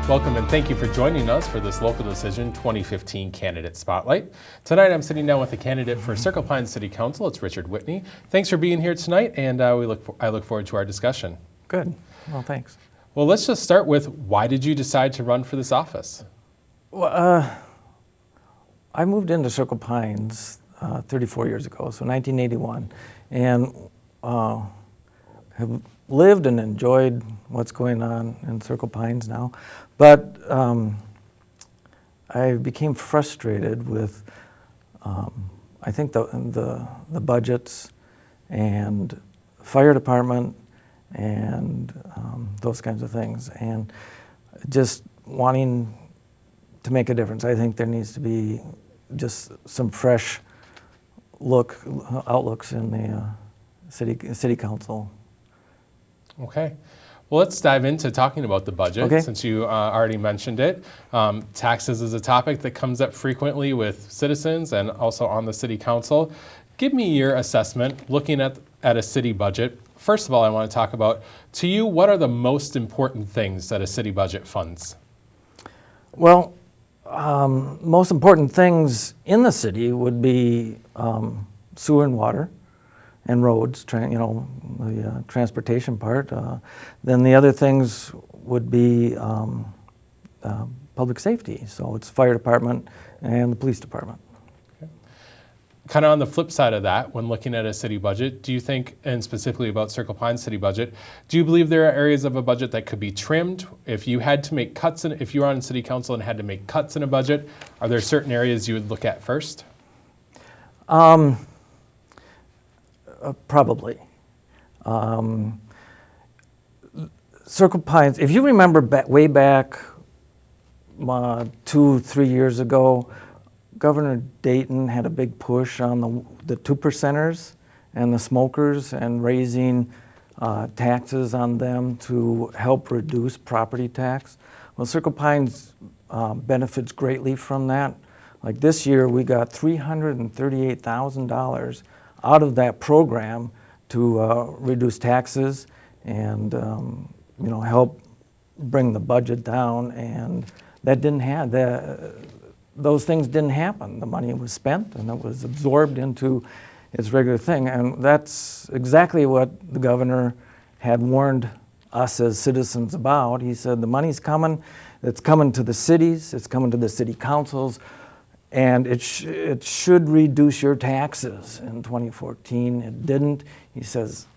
Welcome and thank you for joining us for this Local Decision 2015 Candidate Spotlight. Tonight I'm sitting down with a candidate for Circle Pines City Council. It's Richard Whitney. Thanks for being here tonight, and I look forward to our discussion. Good. Well, thanks. Well, let's just start with, why did you decide to run for this office? Well, I moved into Circle Pines 34 years ago, so 1981, and have lived and enjoyed what's going on in Circle Pines now. But I became frustrated with, I think, the budgets and fire department and those kinds of things, and just wanting to make a difference. I think there needs to be just some fresh outlooks in the city council. Okay. Well, let's dive into talking about the budget, since you already mentioned it. Taxes is a topic that comes up frequently with citizens and also on the city council. Give me your assessment looking at a city budget. First of all, I want to talk about, to you, what are the most important things that a city budget funds? Well, most important things in the city would be sewer and water and roads, the transportation part. Then the other things would be public safety. So it's fire department and the police department. Kind of on the flip side of that, when looking at a city budget, do you think, and specifically about Circle Pines city budget, do you believe there are areas of a budget that could be trimmed? If you had to make cuts, if you were on city council and had to make cuts in a budget, are there certain areas you would look at first? Probably. Circle Pines, if you remember way back 2-3 years ago, Governor Dayton had a big push on the 2%ers and the smokers and raising taxes on them to help reduce property tax. Well, Circle Pines benefits greatly from that. Like this year, we got $338,000 out of that program to reduce taxes and help bring the budget down, and that didn't have those things didn't happen. The money was spent and it was absorbed into its regular thing, and that's exactly what the governor had warned us as citizens about. He said the money's coming, it's coming to the cities, it's coming to the city councils, and it should reduce your taxes. In 2014, it didn't. He says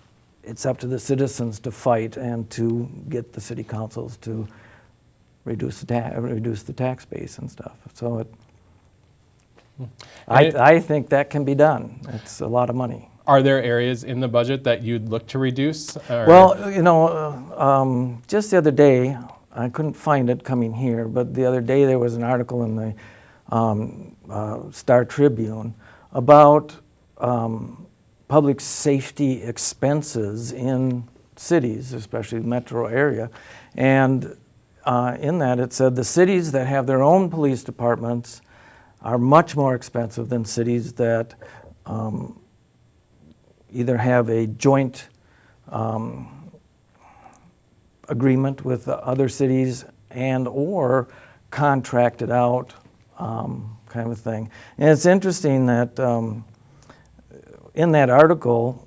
it's up to the citizens to fight and to get the city councils to reduce the tax base and stuff. So I think that can be done. It's a lot of money. Are there areas in the budget that you'd look to reduce? Well, just the other day, I couldn't find it coming here, but the other day there was an article in the Star Tribune about public safety expenses in cities, especially the metro area, and in that it said the cities that have their own police departments are much more expensive than cities that either have a joint agreement with the other cities and or contracted out kind of thing. And it's interesting that in that article,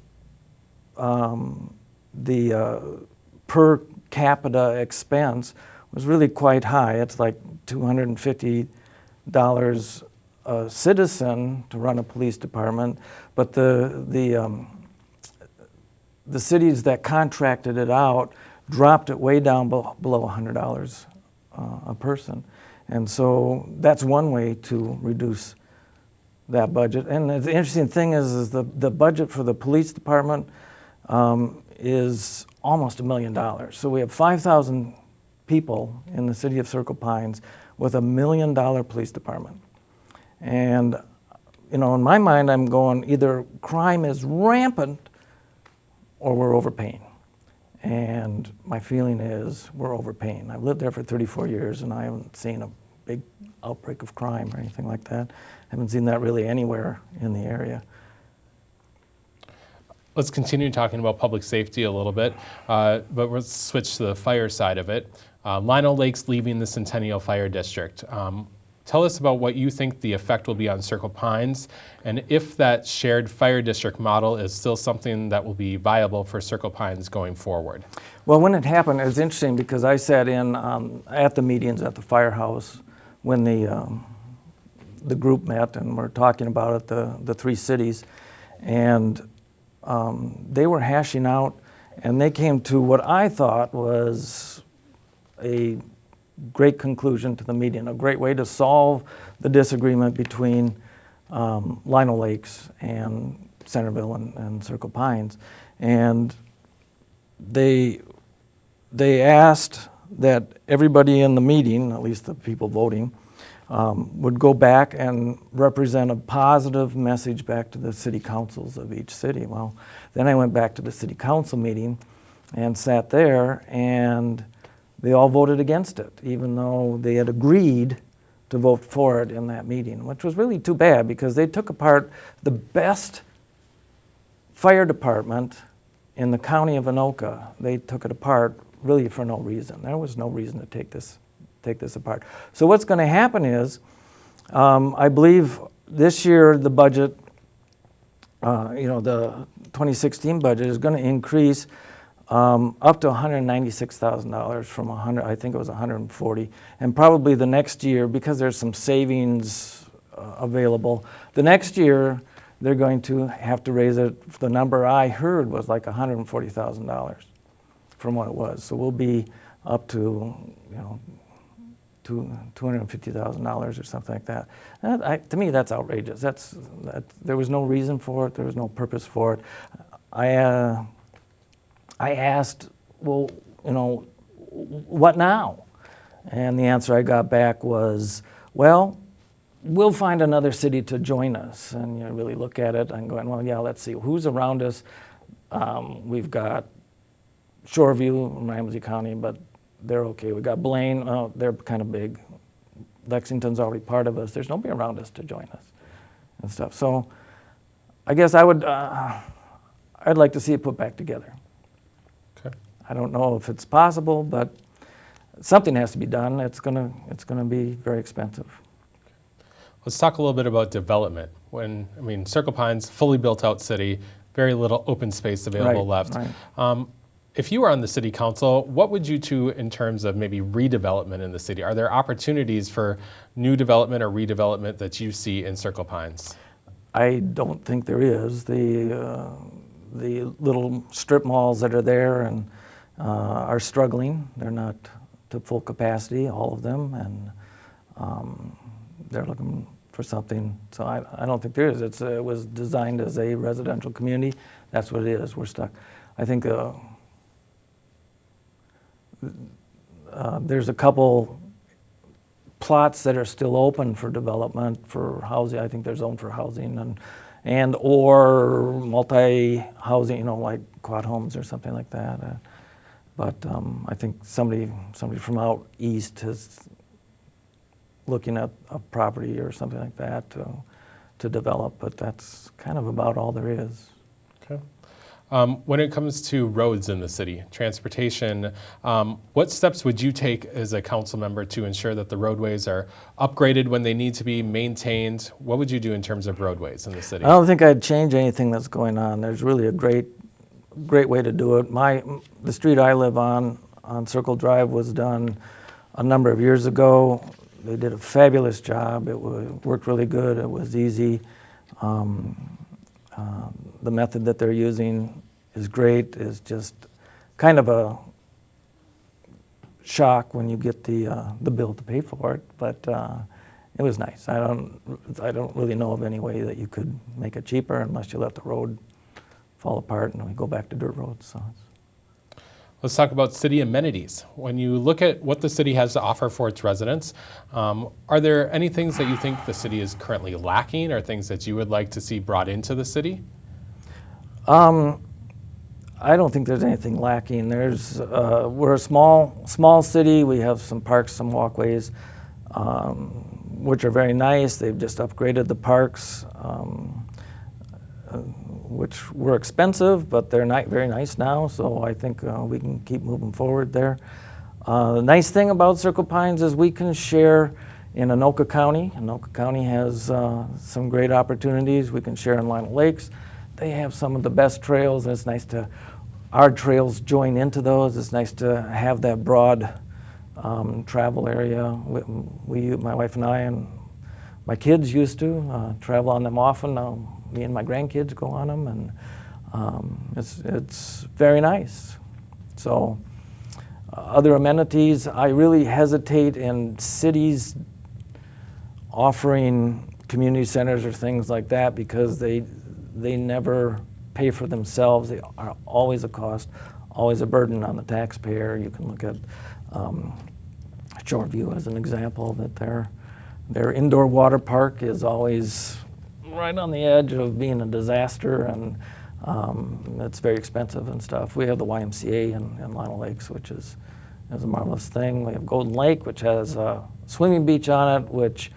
the per capita expense was really quite high. It's like $250 a citizen to run a police department, but the cities that contracted it out dropped it way down below $100 a person. And so that's one way to reduce that budget. And the interesting thing is the budget for the police department is almost $1 million. So we have 5,000 people in the city of Circle Pines with $1 million police department. And in my mind, I'm going, either crime is rampant or we're overpaying. And my feeling is we're overpaying. I've lived there for 34 years and I haven't seen a big outbreak of crime or anything like that. I haven't seen that really anywhere in the area. let's continue talking about public safety a little bit, but let's switch to the fire side of it. Lino Lake's leaving the Centennial Fire District. Tell us about what you think the effect will be on Circle Pines, and if that shared fire district model is still something that will be viable for Circle Pines going forward. Well, when it happened, it was interesting because I sat in at the meetings at the firehouse when the group met and we're talking about it, the three cities, and they were hashing out, and they came to what I thought was a great conclusion to the meeting, a great way to solve the disagreement between Lino Lakes and Centerville and Circle Pines. And they asked that everybody in the meeting, at least the people voting, would go back and represent a positive message back to the city councils of each city. Well, then I went back to the city council meeting and sat there, and they all voted against it, even though they had agreed to vote for it in that meeting, which was really too bad because they took apart the best fire department in the county of Anoka. They took it apart really for no reason. There was no reason to take this apart. So what's going to happen is, I believe this year the budget, the 2016 budget is going to increase up to $196,000 from I think it was 140, and probably the next year, because there's some savings available, the next year they're going to have to raise it. The number I heard was like $140,000 from what it was. So we'll be up to $250,000 or something like that. To me, that's outrageous. There was no reason for it. There was no purpose for it. I asked, well, what now? And the answer I got back was, well, we'll find another city to join us. And you really look at it, I'm going, well, yeah, let's see. Who's around us? We've got Shoreview, Ramsey County, but they're okay. We got Blaine, they're kind of big. Lexington's already part of us. There's nobody around us to join us and stuff. So I guess I'd like to see it put back together. Okay. I don't know if it's possible, but something has to be done. It's gonna be very expensive. Let's talk a little bit about development. Circle Pines, fully built out city, very little open space available left. Right. If you were on the city council, what would you do in terms of maybe redevelopment in the city? Are there opportunities for new development or redevelopment that you see in Circle Pines? I don't think there is. The little strip malls that are there and are struggling. They're not to full capacity, all of them, and they're looking for something. So I don't think there is. It was designed as a residential community. That's what it is. We're stuck. I think there's a couple plots that are still open for development for housing. I think they're zoned for housing and or multi-housing, like quad homes or something like that. But I think somebody from out east is looking at a property or something like that to develop. But that's kind of about all there is. Okay. When it comes to roads in the city, transportation, what steps would you take as a council member to ensure that the roadways are upgraded when they need to be maintained? What would you do in terms of roadways in the city? I don't think I'd change anything that's going on. There's really a great way to do it. The street I live on Circle Drive, was done a number of years ago. They did a fabulous job. It worked really good. It was easy. The method that they're using is great. It's just kind of a shock when you get the bill to pay for it, but it was nice. I don't really know of any way that you could make it cheaper unless you let the road fall apart and we go back to dirt roads. So. Let's talk about city amenities. When you look at what the city has to offer for its residents, are there any things that you think the city is currently lacking or things that you would like to see brought into the city? I don't think there's anything lacking. We're a small city. We have some parks, some walkways, which are very nice. They've just upgraded the parks. which were expensive, but they're not very nice now, so I think we can keep moving forward there. The nice thing about Circle Pines is we can share in Anoka County. Anoka County has some great opportunities. We can share in Lino Lakes. They have some of the best trails, and it's nice to, our trails join into those. It's nice to have that broad travel area. My wife and I and my kids used to travel on them often. Now me and my grandkids go on them, and it's very nice. So other amenities, I really hesitate in cities offering community centers or things like that because they never pay for themselves. They are always a cost, always a burden on the taxpayer. You can look at Shoreview as an example, that their indoor water park is always right on the edge of being a disaster, and it's very expensive and stuff. We have the YMCA in Lino Lakes, which is a marvelous thing. We have Golden Lake, which has a swimming beach on it, which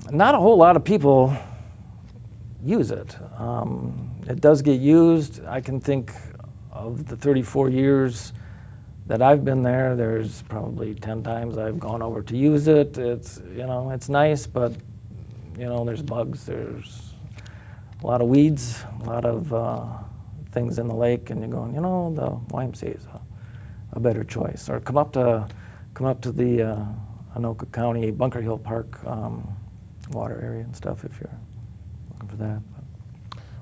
not a whole lot of people use it. It does get used. I can think of the 34 years that I've been there, there's probably 10 times I've gone over to use it. It's, it's nice, but, there's bugs, there's a lot of weeds, a lot of things in the lake, and you're going, the YMCA is a better choice. Or come up to the Anoka County Bunker Hill Park water area and stuff if you're looking for that.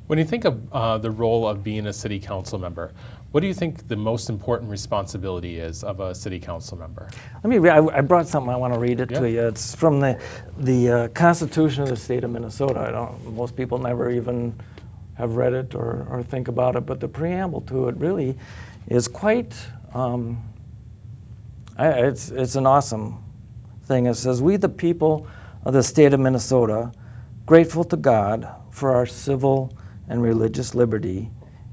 When you think of the role of being a city council member, what do you think the most important responsibility is of a city council member? I brought something, I want to read it to you. It's from the Constitution of the state of Minnesota. Most people never even have read it or think about it, but the preamble to it really is quite, it's an awesome thing. It says, "We the people of the state of Minnesota, grateful to God for our civil and religious liberty,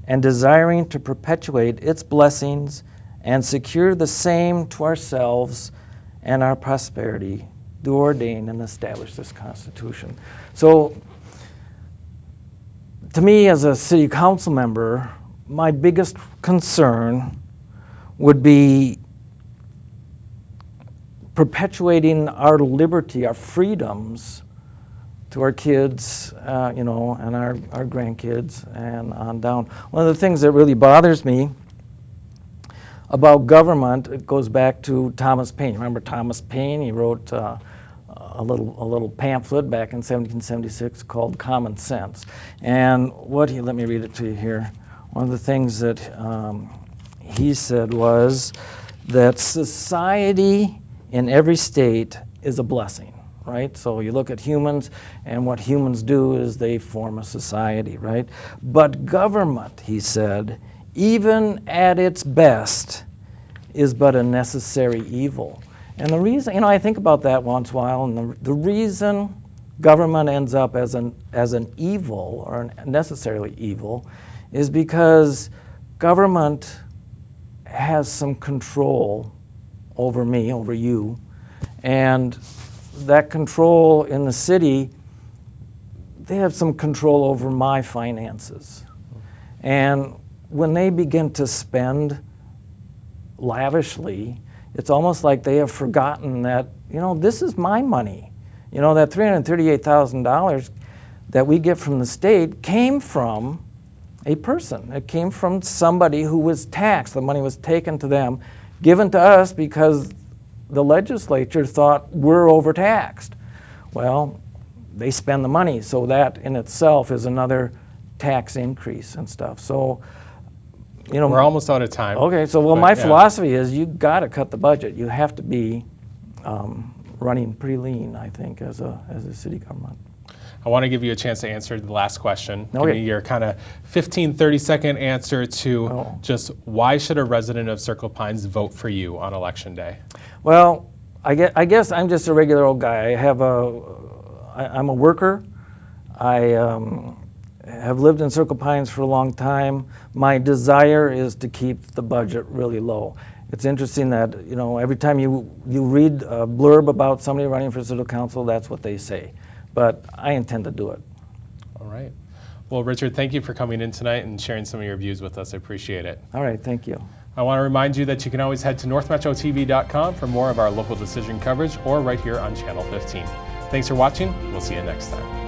and desiring to perpetuate its blessings and secure the same to ourselves and our prosperity, do ordain and establish this Constitution." So, to me as a city council member, my biggest concern would be perpetuating our liberty, our freedoms, to our kids, and our grandkids, and on down. One of the things that really bothers me about government, it goes back to Thomas Paine. Remember Thomas Paine? He wrote a little pamphlet back in 1776 called Common Sense. And let me read it to you here. One of the things that he said was that society in every state is a blessing. Right? So you look at humans, and what humans do is they form a society, right? But government, he said, even at its best, is but a necessary evil. And the reason, I think about that once in a while, and the reason government ends up as an evil, or necessarily evil, is because government has some control over me, over you, and that control in the city, they have some control over my finances. And when they begin to spend lavishly, it's almost like they have forgotten that, this is my money. That $338,000 that we get from the state came from a person. It came from somebody who was taxed. The money was taken to them, given to us because the legislature thought we're overtaxed. Well, they spend the money, so that in itself is another tax increase and stuff. So, we're almost out of time. Okay, so my philosophy is you got to cut the budget. You have to be running pretty lean, I think, as a city government. I want to give you a chance to answer the last question. Okay. Give me your kind of 15, 30-second answer to just why should a resident of Circle Pines vote for you on Election Day? Well, I guess I'm just a regular old guy. I'm a worker. I have lived in Circle Pines for a long time. My desire is to keep the budget really low. It's interesting that, every time you read a blurb about somebody running for city council, that's what they say. But I intend to do it. All right. Well, Richard, thank you for coming in tonight and sharing some of your views with us. I appreciate it. All right, thank you. I want to remind you that you can always head to northmetrotv.com for more of our local decision coverage or right here on Channel 15. Thanks for watching. We'll see you next time.